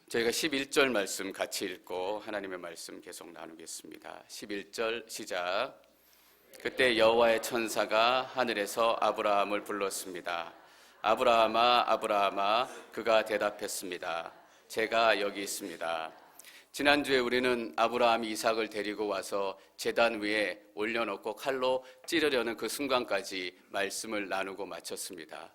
저희가 11절 말씀 같이 읽고 하나님의 말씀 계속 나누겠습니다. 11절 시작. 그때 여호와의 천사가 하늘에서 아브라함을 불렀습니다. 아브라함아, 아브라함아. 그가 대답했습니다. 제가 여기 있습니다. 지난주에 우리는 아브라함이 이삭을 데리고 와서 제단 위에 올려놓고 칼로 찌르려는 그 순간까지 말씀을 나누고 마쳤습니다.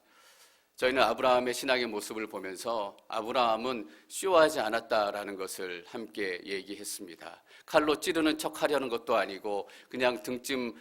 저희는 아브라함의 신앙의 모습을 보면서 아브라함은 쇼하지 않았다라는 것을 함께 얘기했습니다. 칼로 찌르는 척 하려는 것도 아니고 그냥 등짐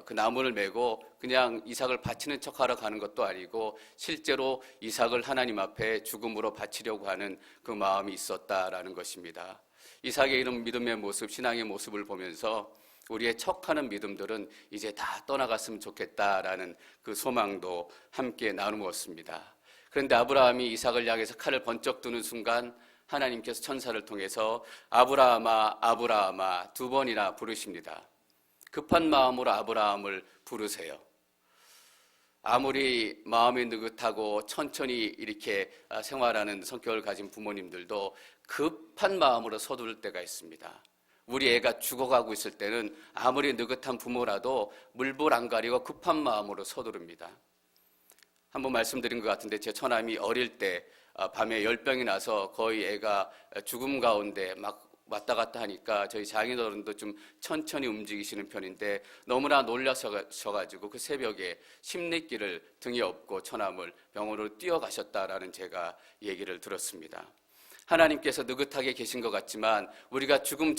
그 나무를 메고 그냥 이삭을 바치는 척 하러 가는 것도 아니고 실제로 이삭을 하나님 앞에 죽음으로 바치려고 하는 그 마음이 있었다라는 것입니다. 이삭의 이런 믿음의 모습, 신앙의 모습을 보면서 우리의 척하는 믿음들은 이제 다 떠나갔으면 좋겠다라는 그 소망도 함께 나누었습니다. 그런데 아브라함이 이삭을 향해서 칼을 번쩍 드는 순간 하나님께서 천사를 통해서 아브라함아, 아브라함아 두 번이나 부르십니다. 급한 마음으로 아브라함을 부르세요. 아무리 마음이 느긋하고 천천히 이렇게 생활하는 성격을 가진 부모님들도 급한 마음으로 서두를 때가 있습니다. 우리 애가 죽어가고 있을 때는 아무리 느긋한 부모라도 물불 안 가리고 급한 마음으로 서두릅니다. 한번 말씀드린 것 같은데 제 처남이 어릴 때 밤에 열병이 나서 거의 애가 죽음 가운데 막 왔다 갔다 하니까 저희 장인어른도 좀 천천히 움직이시는 편인데 너무나 놀라셔가지고 그 새벽에 심리기를 등에 업고 처남을 병원으로 뛰어가셨다라는 제가 얘기를 들었습니다. 하나님께서 느긋하게 계신 것 같지만 우리가 죽음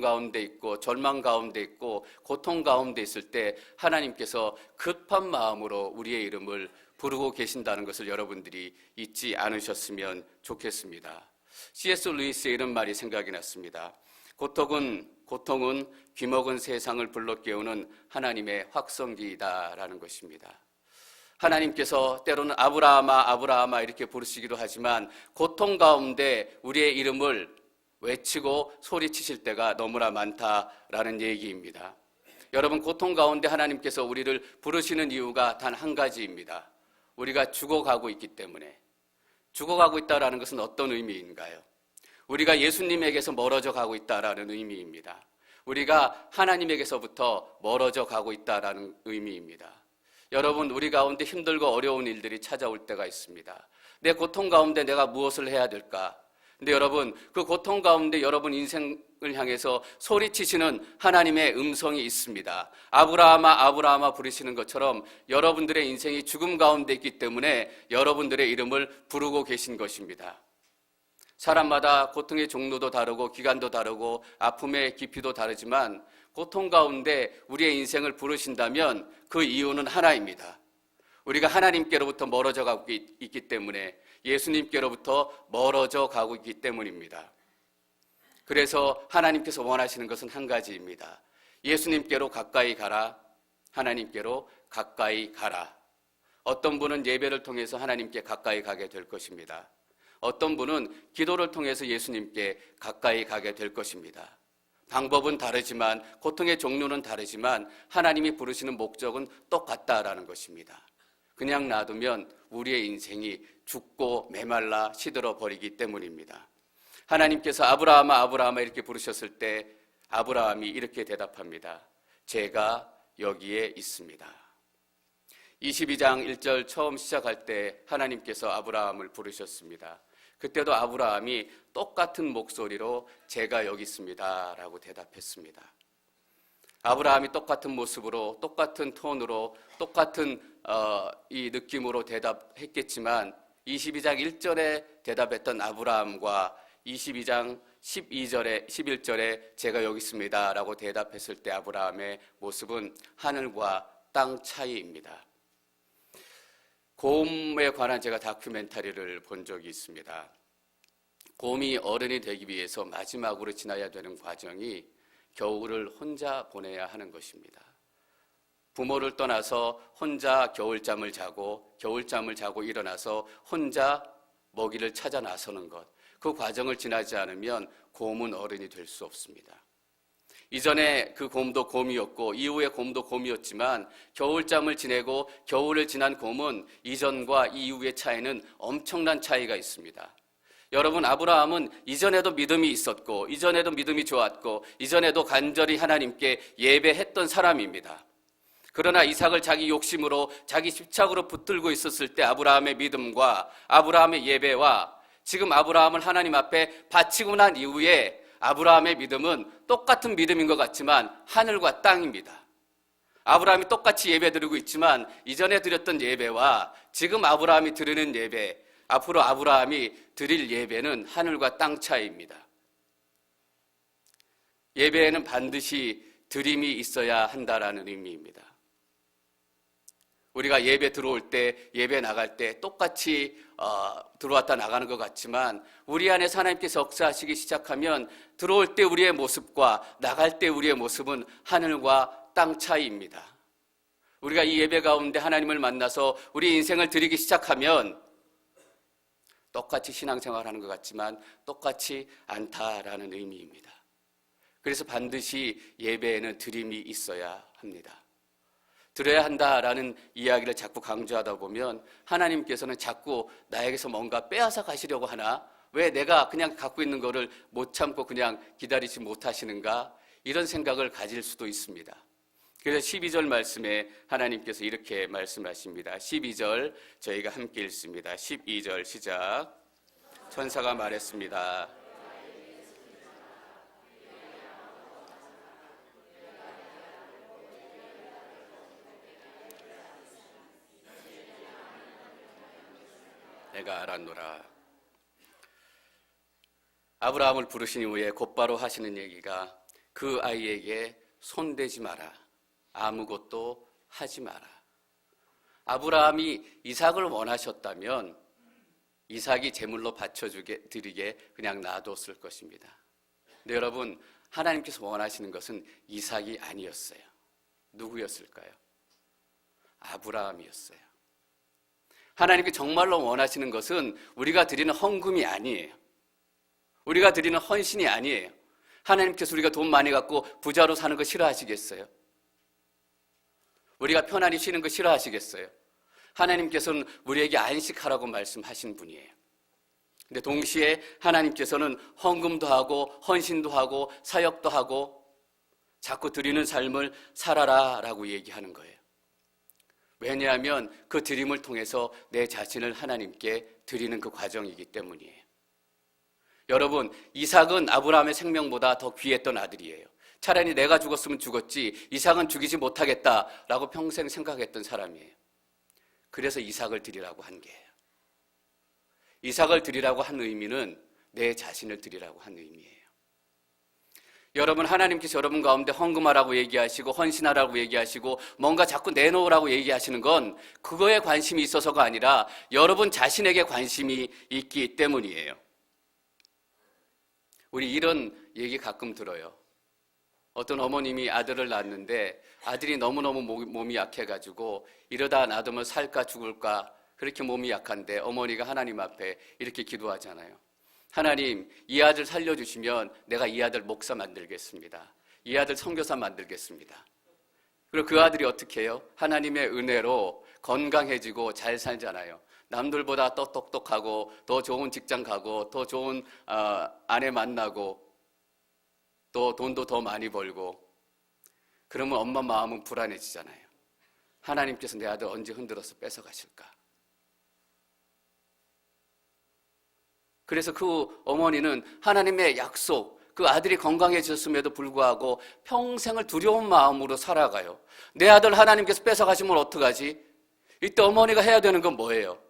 가운데 있고 절망 가운데 있고 고통 가운데 있을 때 하나님께서 급한 마음으로 우리의 이름을 부르고 계신다는 것을 여러분들이 잊지 않으셨으면 좋겠습니다. C.S. 루이스의 이런 말이 생각이 났습니다. 고통은 귀먹은 세상을 불러 깨우는 하나님의 확성기이다라는 것입니다. 하나님께서 때로는 아브라함아, 아브라함아 이렇게 부르시기도 하지만 고통 가운데 우리의 이름을 외치고 소리치실 때가 너무나 많다라는 얘기입니다. 여러분, 고통 가운데 하나님께서 우리를 부르시는 이유가 단 한 가지입니다. 우리가 죽어가고 있기 때문에. 죽어가고 있다라는 것은 어떤 의미인가요? 우리가 예수님에게서 멀어져 가고 있다라는 의미입니다. 우리가 하나님에게서부터 멀어져 가고 있다라는 의미입니다. 여러분, 우리 가운데 힘들고 어려운 일들이 찾아올 때가 있습니다. 내 고통 가운데 내가 무엇을 해야 될까? 근데 여러분, 그 고통 가운데 여러분 인생을 향해서 소리치시는 하나님의 음성이 있습니다. 아브라함아, 아브라함아 부르시는 것처럼 여러분들의 인생이 죽음 가운데 있기 때문에 여러분들의 이름을 부르고 계신 것입니다. 사람마다 고통의 종류도 다르고 기간도 다르고 아픔의 깊이도 다르지만 고통 가운데 우리의 인생을 부르신다면 그 이유는 하나입니다. 우리가 하나님께로부터 멀어져 가고 있기 때문에, 예수님께로부터 멀어져 가고 있기 때문입니다. 그래서 하나님께서 원하시는 것은 한 가지입니다. 예수님께로 가까이 가라. 하나님께로 가까이 가라. 어떤 분은 예배를 통해서 하나님께 가까이 가게 될 것입니다. 어떤 분은 기도를 통해서 예수님께 가까이 가게 될 것입니다. 방법은 다르지만, 고통의 종류는 다르지만 하나님이 부르시는 목적은 똑같다라는 것입니다. 그냥 놔두면 우리의 인생이 죽고 메말라 시들어 버리기 때문입니다. 하나님께서 아브라함아, 아브라함아 이렇게 부르셨을 때 아브라함이 이렇게 대답합니다. 제가 여기에 있습니다. 22장 1절 처음 시작할 때 하나님께서 아브라함을 부르셨습니다. 그때도 아브라함이 똑같은 목소리로 제가 여기 있습니다 라고 대답했습니다. 아브라함이 똑같은 모습으로, 똑같은 톤으로, 똑같은 이 느낌으로 대답했겠지만 22장 1절에 대답했던 아브라함과 22장 11절에 제가 여기 있습니다 라고 대답했을 때 아브라함의 모습은 하늘과 땅 차이입니다. 곰에 관한 제가 다큐멘터리를 본 적이 있습니다. 곰이 어른이 되기 위해서 마지막으로 지나야 되는 과정이 겨울을 혼자 보내야 하는 것입니다. 부모를 떠나서 혼자 겨울잠을 자고 일어나서 혼자 먹이를 찾아 나서는 것, 그 과정을 지나지 않으면 곰은 어른이 될 수 없습니다. 이전에 그 곰도 곰이었고 이후의 곰도 곰이었지만 겨울잠을 지내고 겨울을 지난 곰은 이전과 이후의 차이는 엄청난 차이가 있습니다. 여러분, 아브라함은 이전에도 믿음이 있었고, 이전에도 믿음이 좋았고, 이전에도 간절히 하나님께 예배했던 사람입니다. 그러나 이삭을 자기 욕심으로, 자기 집착으로 붙들고 있었을 때 아브라함의 믿음과 아브라함의 예배와 지금 아브라함을 하나님 앞에 바치고 난 이후에 아브라함의 믿음은 똑같은 믿음인 것 같지만 하늘과 땅입니다. 아브라함이 똑같이 예배 드리고 있지만 이전에 드렸던 예배와 지금 아브라함이 드리는 예배, 앞으로 아브라함이 드릴 예배는 하늘과 땅 차이입니다. 예배에는 반드시 드림이 있어야 한다라는 의미입니다. 우리가 예배 들어올 때, 예배 나갈 때 똑같이 들어왔다 나가는 것 같지만 우리 안에서 하나님께서 역사하시기 시작하면 들어올 때 우리의 모습과 나갈 때 우리의 모습은 하늘과 땅 차이입니다. 우리가 이 예배 가운데 하나님을 만나서 우리 인생을 드리기 시작하면 똑같이 신앙생활하는 것 같지만 똑같이 않다라는 의미입니다. 그래서 반드시 예배에는 드림이 있어야 합니다. 드려야 한다라는 이야기를 자꾸 강조하다 보면 하나님께서는 자꾸 나에게서 뭔가 빼앗아 가시려고 하나? 왜 내가 그냥 갖고 있는 거를 못 참고 그냥 기다리지 못하시는가? 이런 생각을 가질 수도 있습니다. 그래서 12절 말씀에 하나님께서 이렇게 말씀하십니다. 12절 저희가 함께 읽습니다. 12절 시작. 천사가 말했습니다. 내가 알았노라. 아브라함을 부르신 이후에 곧바로 하시는 얘기가 그 아이에게 손대지 마라. 아무것도 하지 마라. 아브라함이 이삭을 원하셨다면 이삭이 제물로 드리게 그냥 놔뒀을 것입니다. 근데 여러분, 하나님께서 원하시는 것은 이삭이 아니었어요. 누구였을까요? 아브라함이었어요. 하나님께 정말로 원하시는 것은 우리가 드리는 헌금이 아니에요. 우리가 드리는 헌신이 아니에요. 하나님께서 우리가 돈 많이 갖고 부자로 사는 거 싫어하시겠어요? 우리가 편안히 쉬는 거 싫어하시겠어요? 하나님께서는 우리에게 안식하라고 말씀하신 분이에요. 근데 동시에 하나님께서는 헌금도 하고 헌신도 하고 사역도 하고 자꾸 드리는 삶을 살아라라고 얘기하는 거예요. 왜냐하면 그 드림을 통해서 내 자신을 하나님께 드리는 그 과정이기 때문이에요. 여러분, 이삭은 아브라함의 생명보다 더 귀했던 아들이에요. 차라리 내가 죽었으면 죽었지 이삭은 죽이지 못하겠다라고 평생 생각했던 사람이에요. 그래서 이삭을 드리라고 한 게예요. 이삭을 드리라고 한 의미는 내 자신을 드리라고 한 의미예요. 여러분, 하나님께서 여러분 가운데 헌금하라고 얘기하시고 헌신하라고 얘기하시고 뭔가 자꾸 내놓으라고 얘기하시는 건 그거에 관심이 있어서가 아니라 여러분 자신에게 관심이 있기 때문이에요. 우리 이런 얘기 가끔 들어요. 어떤 어머님이 아들을 낳았는데 아들이 너무너무 몸이 약해가지고 이러다 놔두면 살까 죽을까 그렇게 몸이 약한데 어머니가 하나님 앞에 이렇게 기도하잖아요. 하나님, 이 아들 살려주시면 내가 이 아들 목사 만들겠습니다. 이 아들 선교사 만들겠습니다. 그리고 그 아들이 어떻게 해요? 하나님의 은혜로 건강해지고 잘 살잖아요. 남들보다 더 똑똑하고 더 좋은 직장 가고 더 좋은 아내 만나고 또 돈도 더 많이 벌고 그러면 엄마 마음은 불안해지잖아요. 하나님께서 내 아들 언제 흔들어서 뺏어가실까? 그래서 그 어머니는 하나님의 약속, 그 아들이 건강해졌음에도 불구하고 평생을 두려운 마음으로 살아가요. 내 아들 하나님께서 뺏어가시면 어떡하지? 이때 어머니가 해야 되는 건 뭐예요?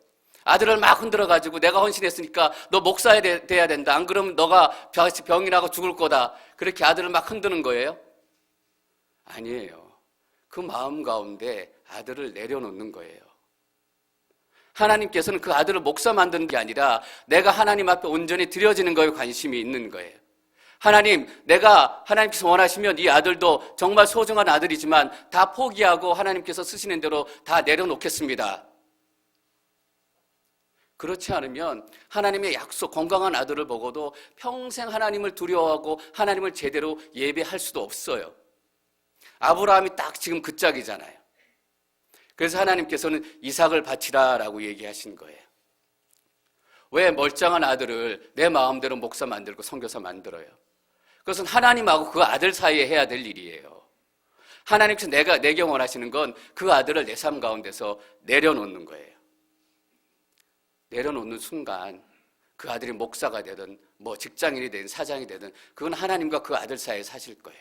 아들을 막 흔들어가지고 내가 헌신했으니까 너 목사야 돼야 된다. 안 그러면 너가 병이 나고 죽을 거다. 그렇게 아들을 막 흔드는 거예요? 아니에요. 그 마음 가운데 아들을 내려놓는 거예요. 하나님께서는 그 아들을 목사 만드는 게 아니라 내가 하나님 앞에 온전히 드려지는 거에 관심이 있는 거예요. 하나님, 내가 하나님께서 원하시면 이 아들도 정말 소중한 아들이지만 다 포기하고 하나님께서 쓰시는 대로 다 내려놓겠습니다. 그렇지 않으면 하나님의 약속, 건강한 아들을 보고도 평생 하나님을 두려워하고 하나님을 제대로 예배할 수도 없어요. 아브라함이 딱 지금 그 짝이잖아요. 그래서 하나님께서는 이삭을 바치라라고 얘기하신 거예요. 왜 멀쩡한 아들을 내 마음대로 목사 만들고 선교사 만들어요? 그것은 하나님하고 그 아들 사이에 해야 될 일이에요. 하나님께서 내게 원하시는 건 그 아들을 내 삶 가운데서 내려놓는 거예요. 내려놓는 순간 그 아들이 목사가 되든 뭐 직장인이 되든 사장이 되든 그건 하나님과 그 아들 사이에 사실 거예요.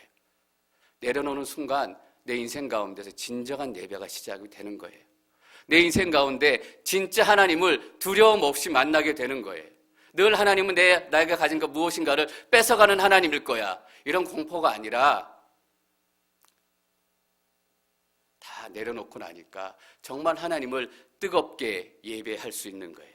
내려놓는 순간 내 인생 가운데서 진정한 예배가 시작이 되는 거예요. 내 인생 가운데 진짜 하나님을 두려움 없이 만나게 되는 거예요. 늘 하나님은 나에게 가진 것 무엇인가를 뺏어가는 하나님일 거야. 이런 공포가 아니라 다 내려놓고 나니까 정말 하나님을 뜨겁게 예배할 수 있는 거예요.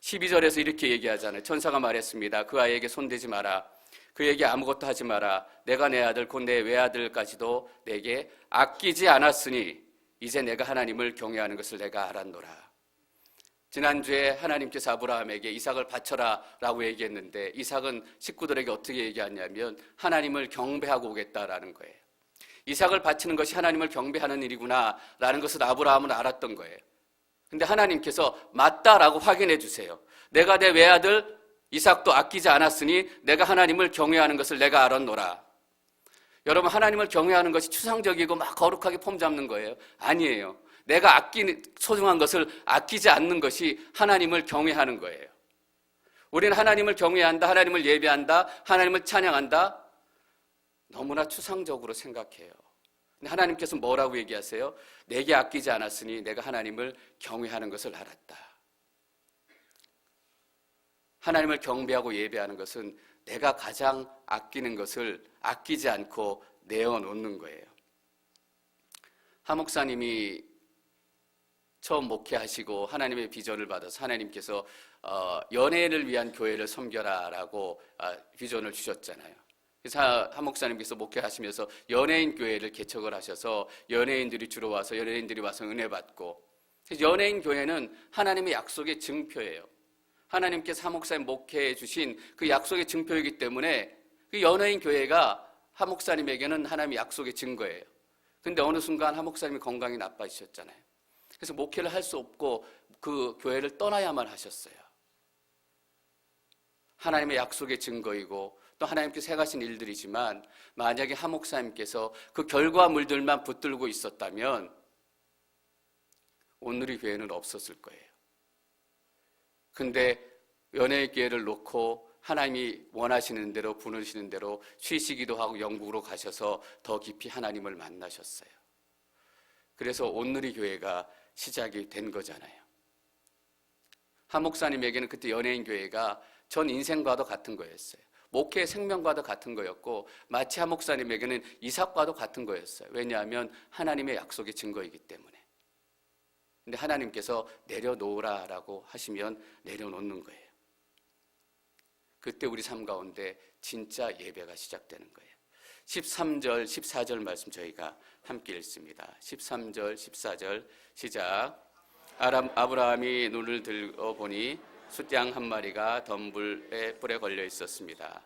12절에서 이렇게 얘기하잖아요. 천사가 말했습니다. 그 아이에게 손대지 마라. 그에게 아무것도 하지 마라. 내가 내 아들 곧 내 외아들까지도 내게 아끼지 않았으니 이제 내가 하나님을 경외하는 것을 내가 알았노라. 지난주에 하나님께서 아브라함에게 이삭을 바쳐라 라고 얘기했는데 이삭은 식구들에게 어떻게 얘기하냐면 하나님을 경배하고 오겠다라는 거예요. 이삭을 바치는 것이 하나님을 경배하는 일이구나 라는 것을 아브라함은 알았던 거예요. 근데 하나님께서 맞다라고 확인해 주세요. 내가 내 외아들 이삭도 아끼지 않았으니 내가 하나님을 경외하는 것을 내가 알았노라. 여러분, 하나님을 경외하는 것이 추상적이고 막 거룩하게 폼 잡는 거예요? 아니에요. 내가 아끼는 소중한 것을 아끼지 않는 것이 하나님을 경외하는 거예요. 우리는 하나님을 경외한다, 하나님을 예배한다, 하나님을 찬양한다, 너무나 추상적으로 생각해요. 근데 하나님께서 뭐라고 얘기하세요? 내게 아끼지 않았으니 내가 하나님을 경외하는 것을 알았다. 하나님을 경배하고 예배하는 것은 내가 가장 아끼는 것을 아끼지 않고 내어놓는 거예요. 하 목사님이 처음 목회하시고 하나님의 비전을 받아서 하나님께서 연예인을 위한 교회를 섬겨라라고 비전을 주셨잖아요. 그래서 하 목사님께서 목회하시면서 연예인 교회를 개척을 하셔서 연예인들이 주로 와서 연예인들이 와서 은혜 받고, 연예인 교회는 하나님의 약속의 증표예요. 하나님께서 하 목사님 목회해 주신 그 약속의 증표이기 때문에 그 연예인 교회가 하 목사님에게는 하나님의 약속의 증거예요. 근데 어느 순간 하 목사님이 건강이 나빠지셨잖아요. 그래서 목회를 할 수 없고 그 교회를 떠나야만 하셨어요. 하나님의 약속의 증거이고 또 하나님께서 행하신 일들이지만 만약에 하 목사님께서 그 결과물들만 붙들고 있었다면 오늘의 교회는 없었을 거예요. 근데 연예인 교회를 놓고 하나님이 원하시는 대로 부르시는 대로 쉬시기도 하고 영국으로 가셔서 더 깊이 하나님을 만나셨어요. 그래서 오늘의 교회가 시작이 된 거잖아요. 하 목사님에게는 그때 연예인 교회가 전 인생과도 같은 거였어요. 목회의 생명과도 같은 거였고 마치 하 목사님에게는 이삭과도 같은 거였어요. 왜냐하면 하나님의 약속의 증거이기 때문에. 근데 하나님께서 내려놓으라라고 하시면 내려놓는 거예요. 그때 우리 삶 가운데 진짜 예배가 시작되는 거예요. 13절, 14절 말씀 저희가 함께 읽습니다. 13절, 14절 시작. 아브라함이 눈을 들어 보니 숫양 한 마리가 덤불에 뿔에 걸려 있었습니다.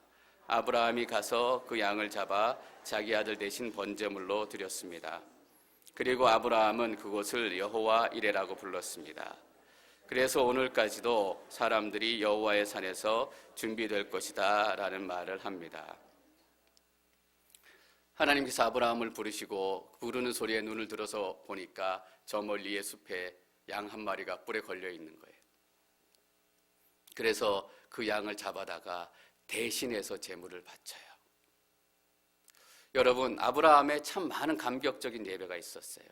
아브라함이 가서 그 양을 잡아 자기 아들 대신 번제물로 드렸습니다. 그리고 아브라함은 그곳을 여호와 이레라고 불렀습니다. 그래서 오늘까지도 사람들이 여호와의 산에서 준비될 것이다 라는 말을 합니다. 하나님께서 아브라함을 부르시고 부르는 소리에 눈을 들어서 보니까 저 멀리의 숲에 양 한 마리가 뿔에 걸려 있는 거예요. 그래서 그 양을 잡아다가 대신해서 제물을 바쳐요. 여러분, 아브라함에 참 많은 감격적인 예배가 있었어요.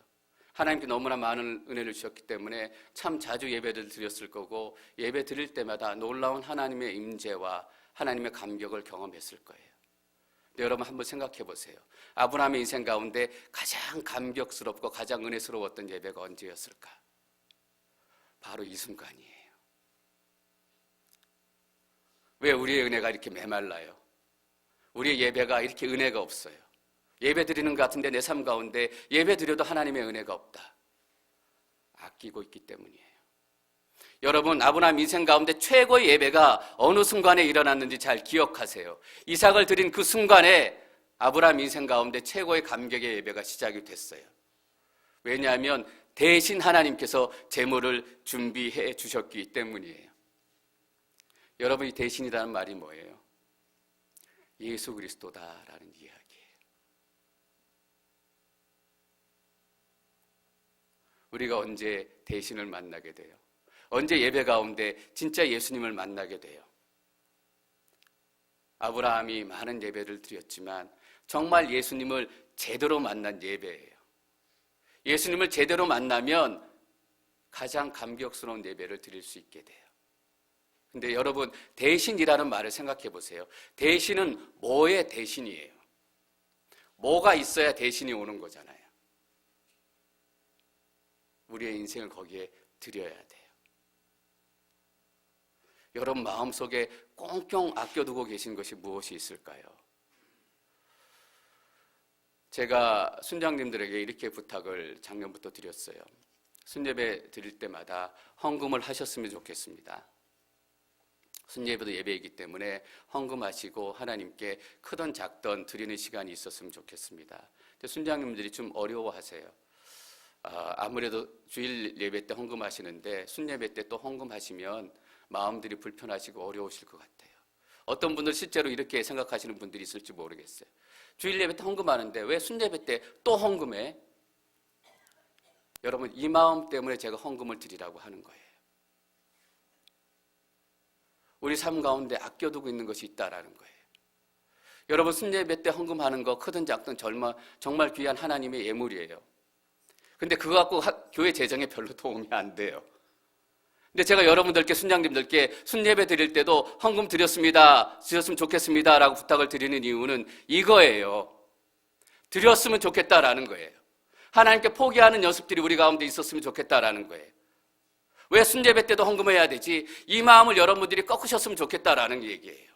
하나님께 너무나 많은 은혜를 주셨기 때문에 참 자주 예배를 드렸을 거고 예배 드릴 때마다 놀라운 하나님의 임재와 하나님의 감격을 경험했을 거예요. 근데 여러분 한번 생각해 보세요. 아브라함의 인생 가운데 가장 감격스럽고 가장 은혜스러웠던 예배가 언제였을까? 바로 이 순간이에요. 왜 우리의 은혜가 이렇게 메말라요? 우리의 예배가 이렇게 은혜가 없어요. 예배 드리는 것 같은데 내 삶 가운데 예배 드려도 하나님의 은혜가 없다. 아끼고 있기 때문이에요. 여러분, 아브라함 인생 가운데 최고의 예배가 어느 순간에 일어났는지 잘 기억하세요. 이삭을 드린 그 순간에 아브라함 인생 가운데 최고의 감격의 예배가 시작이 됐어요. 왜냐하면 대신 하나님께서 제물을 준비해 주셨기 때문이에요. 여러분이 대신이라는 말이 뭐예요? 예수 그리스도다라는 이야기예요. 우리가 언제 대신을 만나게 돼요? 언제 예배 가운데 진짜 예수님을 만나게 돼요? 아브라함이 많은 예배를 드렸지만 정말 예수님을 제대로 만난 예배예요. 예수님을 제대로 만나면 가장 감격스러운 예배를 드릴 수 있게 돼요. 근데 여러분, 대신이라는 말을 생각해 보세요. 대신은 뭐의 대신이에요? 뭐가 있어야 대신이 오는 거잖아요. 우리의 인생을 거기에 드려야 돼요. 여러분 마음속에 꽁꽁 아껴두고 계신 것이 무엇이 있을까요? 제가 순장님들에게 이렇게 부탁을 작년부터 드렸어요. 순예배 드릴 때마다 헌금을 하셨으면 좋겠습니다. 순예배도 예배이기 때문에 헌금하시고 하나님께 크든 작든 드리는 시간이 있었으면 좋겠습니다. 근데 순장님들이 좀 어려워하세요. 아무래도 주일 예배 때 헌금하시는데 순예배 때 또 헌금하시면 마음들이 불편하시고 어려우실 것 같아요. 어떤 분들 실제로 이렇게 생각하시는 분들이 있을지 모르겠어요. 주일 예배 때 헌금하는데 왜 순예배 때 또 헌금해? 여러분, 이 마음 때문에 제가 헌금을 드리라고 하는 거예요. 우리 삶 가운데 아껴두고 있는 것이 있다라는 거예요. 여러분, 순예배 때 헌금하는 거 크든 작든 정말 귀한 하나님의 예물이에요. 근데 그거 갖고 교회 재정에 별로 도움이 안 돼요. 근데 제가 여러분들께, 순장님들께 순예배 드릴 때도 헌금 드렸으면 좋겠습니다 라고 부탁을 드리는 이유는 이거예요. 드렸으면 좋겠다라는 거예요. 하나님께 포기하는 연습들이 우리 가운데 있었으면 좋겠다라는 거예요. 왜 순예배 때도 헌금해야 되지? 이 마음을 여러분들이 꺾으셨으면 좋겠다라는 얘기예요.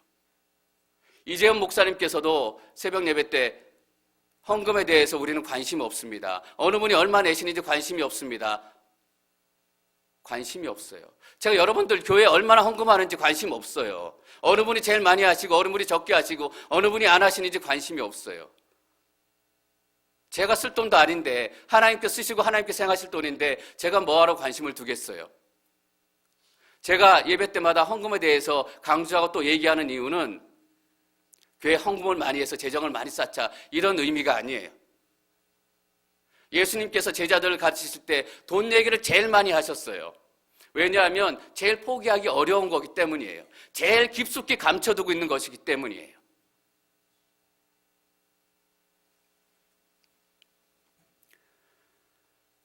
이재현 목사님께서도 새벽 예배 때 헌금에 대해서 우리는 관심이 없습니다. 어느 분이 얼마 내시는지 관심이 없습니다. 관심이 없어요. 제가 여러분들 교회에 얼마나 헌금하는지 관심 없어요. 어느 분이 제일 많이 하시고 어느 분이 적게 하시고 어느 분이 안 하시는지 관심이 없어요. 제가 쓸 돈도 아닌데 하나님께 쓰시고 하나님께 생하실 돈인데 제가 뭐하러 관심을 두겠어요. 제가 예배 때마다 헌금에 대해서 강조하고 또 얘기하는 이유는 교회 헌금을 많이 해서 재정을 많이 쌓자 이런 의미가 아니에요. 예수님께서 제자들을 가르치실 때 돈 얘기를 제일 많이 하셨어요. 왜냐하면 제일 포기하기 어려운 거기 때문이에요. 제일 깊숙이 감춰두고 있는 것이기 때문이에요.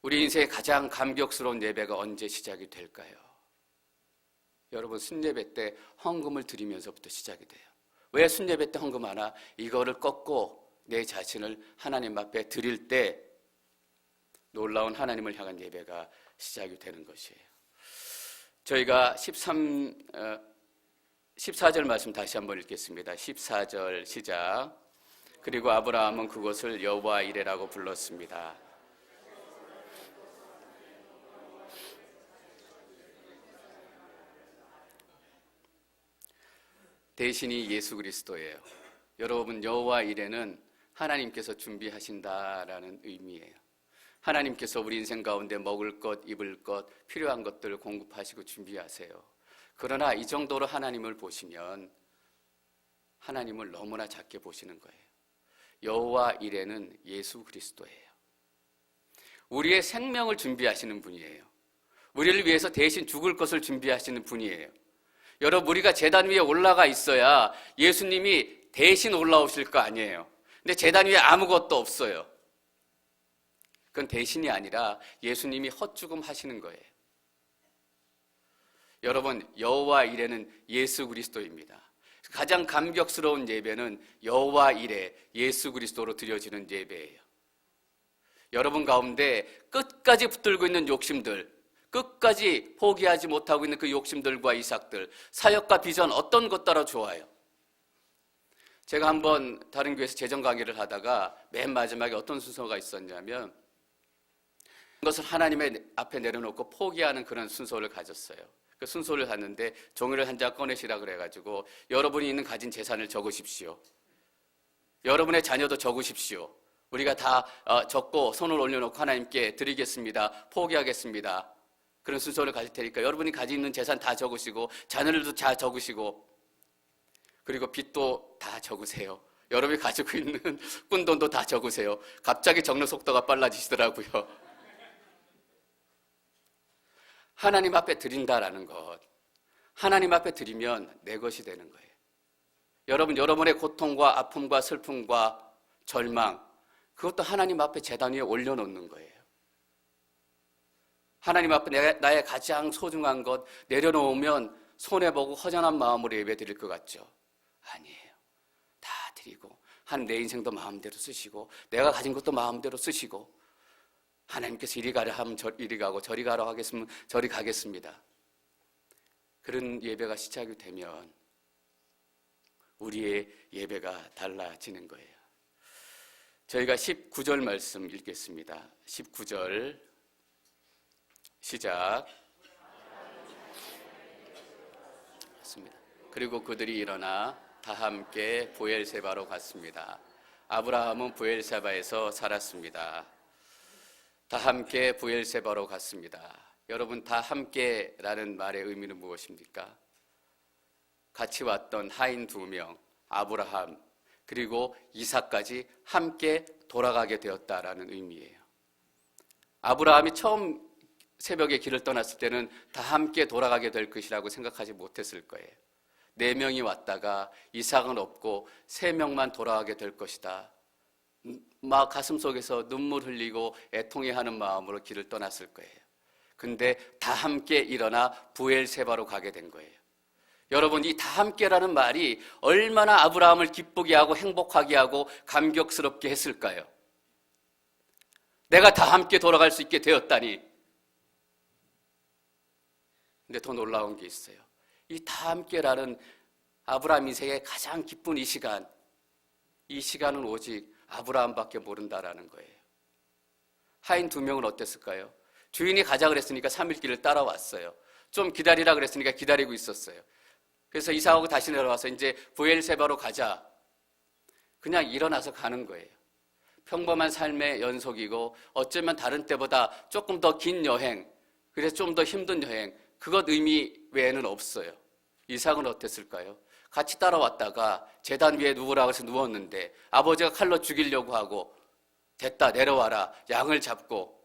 우리 인생의 가장 감격스러운 예배가 언제 시작이 될까요? 여러분, 순예배 때 헌금을 드리면서부터 시작이 돼요. 왜 순예배 때 헌금하나? 이거를 꺾고 내 자신을 하나님 앞에 드릴 때 놀라운 하나님을 향한 예배가 시작이 되는 것이에요. 저희가 14절 말씀 다시 한번 읽겠습니다. 14절 시작. 그리고 아브라함은 그곳을 여호와 이레라고 불렀습니다. 대신이 예수 그리스도예요. 여러분, 여호와 이레는 하나님께서 준비하신다라는 의미예요. 하나님께서 우리 인생 가운데 먹을 것, 입을 것, 필요한 것들을 공급하시고 준비하세요. 그러나 이 정도로 하나님을 보시면 하나님을 너무나 작게 보시는 거예요. 여호와 이레는 예수 그리스도예요. 우리의 생명을 준비하시는 분이에요. 우리를 위해서 대신 죽을 것을 준비하시는 분이에요. 여러분, 우리가 제단 위에 올라가 있어야 예수님이 대신 올라오실 거 아니에요. 근데 제단 위에 아무것도 없어요. 그건 대신이 아니라 예수님이 헛죽음 하시는 거예요. 여러분, 여호와 이레는 예수 그리스도입니다. 가장 감격스러운 예배는 여호와 이레, 예수 그리스도로 드려지는 예배예요. 여러분 가운데 끝까지 붙들고 있는 욕심들, 끝까지 포기하지 못하고 있는 그 욕심들과 이삭들, 사역과 비전 어떤 것 따라 좋아요? 제가 한번 다른 교회에서 재정 강의를 하다가 맨 마지막에 어떤 순서가 있었냐면 그것을 하나님의 앞에 내려놓고 포기하는 그런 순서를 가졌어요. 그 순서를 하는데 종이를 한 장 꺼내시라 그래가지고 여러분이 가진 재산을 적으십시오. 여러분의 자녀도 적으십시오. 우리가 다 적고 손을 올려놓고 하나님께 드리겠습니다. 포기하겠습니다. 그런 순서를 가질 테니까 여러분이 가지고 있는 재산 다 적으시고 자녀들도 다 적으시고 그리고 빚도 다 적으세요. 여러분이 가지고 있는 꾼돈도 다 적으세요. 갑자기 적는 속도가 빨라지시더라고요. 하나님 앞에 드린다라는 것, 하나님 앞에 드리면 내 것이 되는 거예요. 여러분의 고통과 아픔과 슬픔과 절망, 그것도 하나님 앞에 제단 위에 올려놓는 거예요. 하나님 앞에 나의 가장 소중한 것 내려놓으면 손해보고 허전한 마음으로 예배드릴 것 같죠? 아니에요. 다 드리고 한 내 인생도 마음대로 쓰시고 내가 가진 것도 마음대로 쓰시고 하나님께서 이리 가라 하면 이리 가고 저리 가라 하겠으면 저리 가겠습니다. 그런 예배가 시작이 되면 우리의 예배가 달라지는 거예요. 저희가 19절 말씀 읽겠습니다. 19절 시작. 맞습니다. 그리고 그들이 일어나 다 함께 브엘세바로 갔습니다. 아브라함은 브엘세바에서 살았습니다. 다 함께 브엘세바로 갔습니다. 여러분, 다 함께라는 말의 의미는 무엇입니까? 같이 왔던 하인 2명, 아브라함, 그리고 이삭까지 함께 돌아가게 되었다라는 의미예요. 아브라함이 처음 새벽에 길을 떠났을 때는 다 함께 돌아가게 될 것이라고 생각하지 못했을 거예요. 4명이 왔다가 이삭은 없고 3명만 돌아가게 될 것이다. 막 가슴속에서 눈물 흘리고 애통해하는 마음으로 길을 떠났을 거예요. 근데 다 함께 일어나 브엘세바로 가게 된 거예요. 여러분, 이 다 함께라는 말이 얼마나 아브라함을 기쁘게 하고 행복하게 하고 감격스럽게 했을까요? 내가 다 함께 돌아갈 수 있게 되었다니. 근데 더 놀라운 게 있어요. 이 다 함께라는 아브라함 인생의 가장 기쁜 이 시간은 오직 아브라함밖에 모른다라는 거예요. 하인 2명은 어땠을까요? 주인이 가자 그랬으니까 3일 길을 따라왔어요. 좀 기다리라 그랬으니까 기다리고 있었어요. 그래서 이삭하고 다시 내려와서 이제 브엘세바로 가자. 그냥 일어나서 가는 거예요. 평범한 삶의 연속이고 어쩌면 다른 때보다 조금 더 긴 여행, 그래서 좀 더 힘든 여행, 그것 의미 외에는 없어요. 이삭은 어땠을까요? 같이 따라왔다가 제단 위에 누우라고 해서 누웠는데 아버지가 칼로 죽이려고 하고 됐다 내려와라 양을 잡고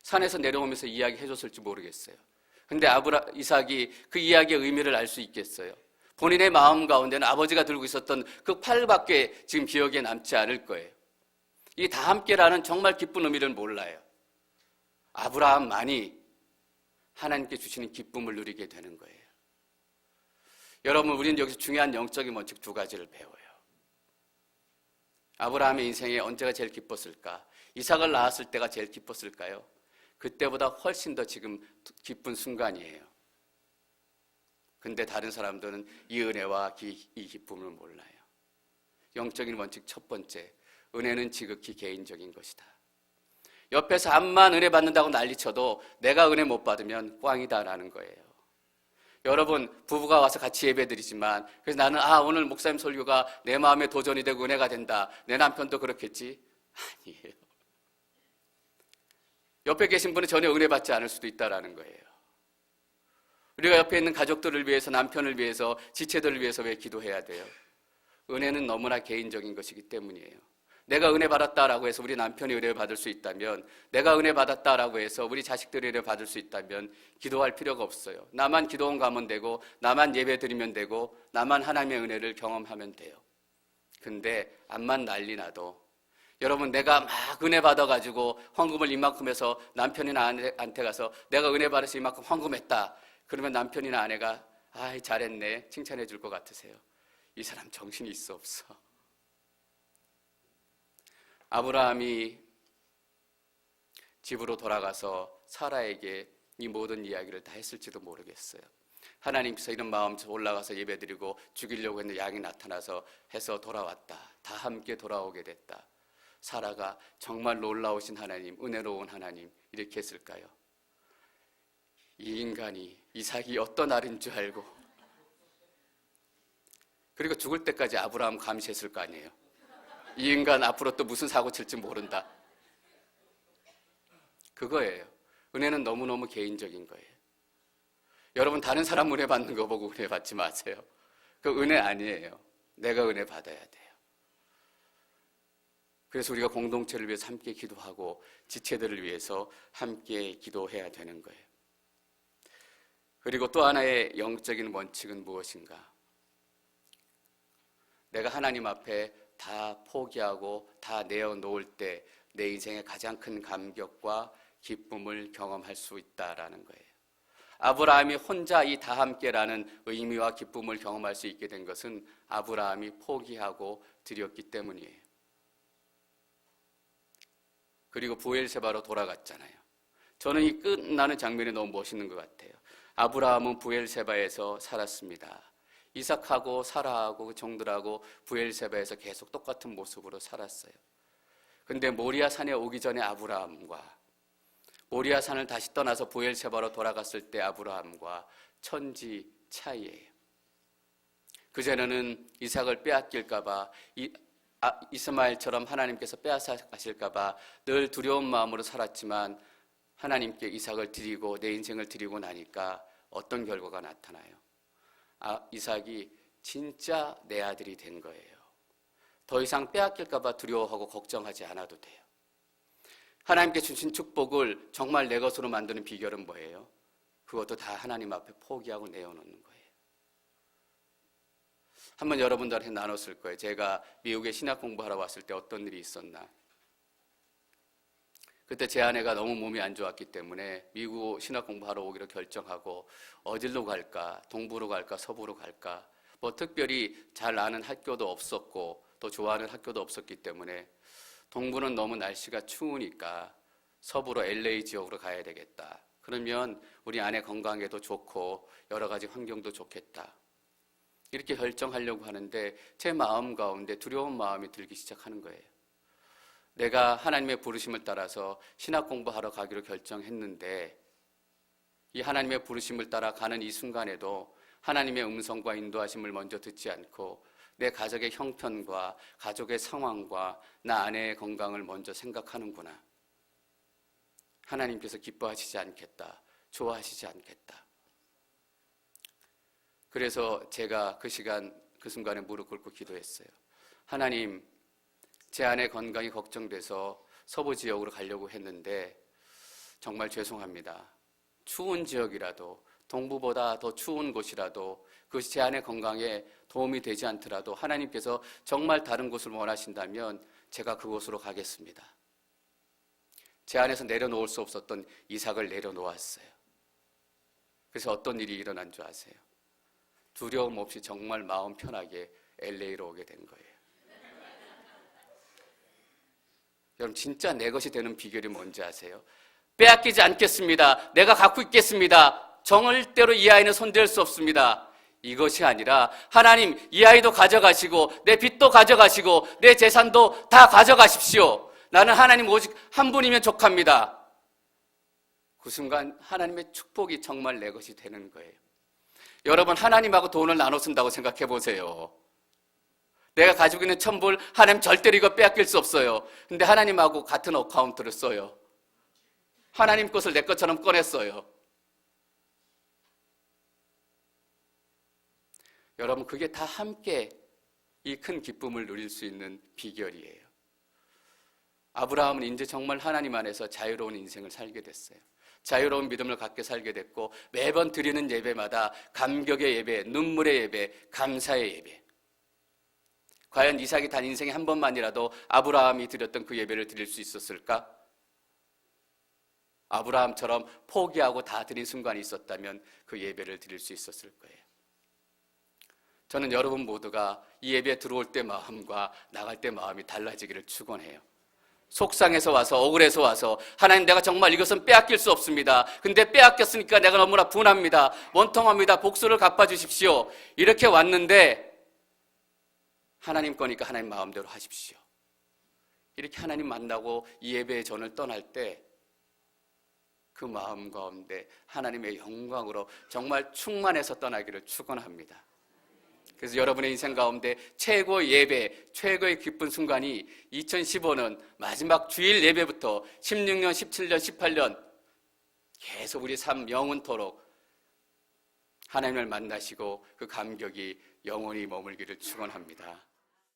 산에서 내려오면서 이야기해 줬을지 모르겠어요. 근데 이삭이 그 이야기의 의미를 알 수 있겠어요? 본인의 마음 가운데는 아버지가 들고 있었던 그 팔밖에 지금 기억에 남지 않을 거예요. 이 다 함께라는 정말 기쁜 의미를 몰라요. 아브라함만이 하나님께 주시는 기쁨을 누리게 되는 거예요. 여러분, 우리는 여기서 중요한 영적인 원칙 2가지를 배워요. 아브라함의 인생에 언제가 제일 기뻤을까? 이삭을 낳았을 때가 제일 기뻤을까요? 그때보다 훨씬 더 지금 기쁜 순간이에요. 근데 다른 사람들은 이 은혜와 이 기쁨을 몰라요. 영적인 원칙 1번째, 은혜는 지극히 개인적인 것이다. 옆에서 암만 은혜 받는다고 난리쳐도 내가 은혜 못 받으면 꽝이다라는 거예요. 여러분, 부부가 와서 같이 예배드리지만 그래서 나는 오늘 목사님 설교가 내 마음에 도전이 되고 은혜가 된다. 내 남편도 그렇겠지? 아니에요. 옆에 계신 분은 전혀 은혜 받지 않을 수도 있다라는 거예요. 우리가 옆에 있는 가족들을 위해서, 남편을 위해서, 지체들을 위해서 왜 기도해야 돼요? 은혜는 너무나 개인적인 것이기 때문이에요. 내가 은혜 받았다라고 해서 우리 남편이 은혜를 받을 수 있다면, 내가 은혜 받았다라고 해서 우리 자식들이 은혜 받을 수 있다면 기도할 필요가 없어요. 나만 기도원 가면 되고, 나만 예배 드리면 되고, 나만 하나님의 은혜를 경험하면 돼요. 근데 암만 난리 나도 여러분, 내가 막 은혜 받아가지고 헌금을 이만큼 해서 남편이나 아내한테 가서 내가 은혜 받아서 이만큼 헌금했다. 그러면 남편이나 아내가 잘했네 칭찬해 줄 것 같으세요? 이 사람 정신이 있어 없어? 아브라함이 집으로 돌아가서 사라에게 이 모든 이야기를 다 했을지도 모르겠어요. 하나님께서 이런 마음에서 올라가서 예배드리고 죽이려고 했는데 양이 나타나서 해서 돌아왔다. 다 함께 돌아오게 됐다. 사라가 정말 놀라우신 하나님, 은혜로운 하나님 이렇게 했을까요? 이 인간이 이삭이 어떤 날인 줄 알고, 그리고 죽을 때까지 아브라함 감시했을 거 아니에요. 이 인간 앞으로 또 무슨 사고 칠지 모른다. 그거예요. 은혜는 너무너무 개인적인 거예요. 여러분 다른 사람 은혜 받는 거 보고 은혜 받지 마세요. 그 은혜 아니에요. 내가 은혜 받아야 돼요. 그래서 우리가 공동체를 위해서 함께 기도하고 지체들을 위해서 함께 기도해야 되는 거예요. 그리고 또 하나의 영적인 원칙은 무엇인가? 내가 하나님 앞에 다 포기하고 다 내어놓을 때 내 인생의 가장 큰 감격과 기쁨을 경험할 수 있다라는 거예요. 아브라함이 혼자 이 다 함께라는 의미와 기쁨을 경험할 수 있게 된 것은 아브라함이 포기하고 드렸기 때문이에요. 그리고 부엘세바로 돌아갔잖아요. 저는 이 끝나는 장면이 너무 멋있는 것 같아요. 아브라함은 부엘세바에서 살았습니다. 이삭하고 사라하고 그 종들하고 부엘세바에서 계속 똑같은 모습으로 살았어요. 근데 모리아 산에 오기 전에 아브라함과 모리아 산을 다시 떠나서 부엘세바로 돌아갔을 때 아브라함과 천지 차이예요. 그전에는 이삭을 빼앗길까 봐 이스마엘처럼 하나님께서 빼앗아 가실까 봐 늘 두려운 마음으로 살았지만 하나님께 이삭을 드리고 내 인생을 드리고 나니까 어떤 결과가 나타나요? 이삭이 진짜 내 아들이 된 거예요. 더 이상 빼앗길까 봐 두려워하고 걱정하지 않아도 돼요. 하나님께 주신 축복을 정말 내 것으로 만드는 비결은 뭐예요? 그것도 다 하나님 앞에 포기하고 내어놓는 거예요. 한번 여러분들한테 나눴을 거예요. 제가 미국에 신학 공부하러 왔을 때 어떤 일이 있었나. 그때 제 아내가 너무 몸이 안 좋았기 때문에 미국 신학 공부하러 오기로 결정하고 어디로 갈까, 동부로 갈까, 서부로 갈까, 뭐 특별히 잘 아는 학교도 없었고 또 좋아하는 학교도 없었기 때문에 동부는 너무 날씨가 추우니까 서부로 LA 지역으로 가야 되겠다. 그러면 우리 아내 건강에도 좋고 여러 가지 환경도 좋겠다. 이렇게 결정하려고 하는데 제 마음 가운데 두려운 마음이 들기 시작하는 거예요. 내가 하나님의 부르심을 따라서 신학 공부하러 가기로 결정했는데 이 하나님의 부르심을 따라 가는 이 순간에도 하나님의 음성과 인도하심을 먼저 듣지 않고 내 가족의 형편과 가족의 상황과 나 아내의 건강을 먼저 생각하는구나. 하나님께서 기뻐하시지 않겠다. 좋아하시지 않겠다. 그래서 제가 그 순간에 무릎 꿇고 기도했어요. 하나님, 제 아내 건강이 걱정돼서 서부 지역으로 가려고 했는데 정말 죄송합니다. 추운 지역이라도 동부보다 더 추운 곳이라도 그것이 제 아내 건강에 도움이 되지 않더라도 하나님께서 정말 다른 곳을 원하신다면 제가 그곳으로 가겠습니다. 제 안에서 내려놓을 수 없었던 이삭을 내려놓았어요. 그래서 어떤 일이 일어난 줄 아세요? 두려움 없이 정말 마음 편하게 LA로 오게 된 거예요. 여러분 진짜 내 것이 되는 비결이 뭔지 아세요? 빼앗기지 않겠습니다. 내가 갖고 있겠습니다. 절대로 이 아이는 손댈 수 없습니다. 이것이 아니라 하나님 이 아이도 가져가시고 내 빚도 가져가시고 내 재산도 다 가져가십시오. 나는 하나님 오직 한 분이면 족합니다. 그 순간 하나님의 축복이 정말 내 것이 되는 거예요. 여러분 하나님하고 돈을 나눠 쓴다고 생각해 보세요. 내가 가지고 있는 1,000불 하나님 절대로 이거 빼앗길 수 없어요. 근데 하나님하고 같은 어카운트를 써요. 하나님 것을 내 것처럼 꺼냈어요. 여러분 그게 다 함께 이 큰 기쁨을 누릴 수 있는 비결이에요. 아브라함은 이제 정말 하나님 안에서 자유로운 인생을 살게 됐어요. 자유로운 믿음을 갖게 살게 됐고 매번 드리는 예배마다 감격의 예배, 눈물의 예배, 감사의 예배. 과연 이삭이 단 인생에 한 번만이라도 아브라함이 드렸던 그 예배를 드릴 수 있었을까? 아브라함처럼 포기하고 다 드린 순간이 있었다면 그 예배를 드릴 수 있었을 거예요. 저는 여러분 모두가 이 예배에 들어올 때 마음과 나갈 때 마음이 달라지기를 축원해요. 속상해서 와서 억울해서 와서 하나님 내가 정말 이것은 빼앗길 수 없습니다. 근데 빼앗겼으니까 내가 너무나 분합니다. 원통합니다. 복수를 갚아주십시오. 이렇게 왔는데 하나님 거니까 하나님 마음대로 하십시오. 이렇게 하나님 만나고 이 예배의 전을 떠날 때 그 마음 가운데 하나님의 영광으로 정말 충만해서 떠나기를 축원합니다. 그래서 여러분의 인생 가운데 최고의 예배, 최고의 기쁜 순간이 2015년 마지막 주일 예배부터 16년, 17년, 18년 계속 우리 삶 영원토록 하나님을 만나시고 그 감격이 영원히 머물기를 축원합니다.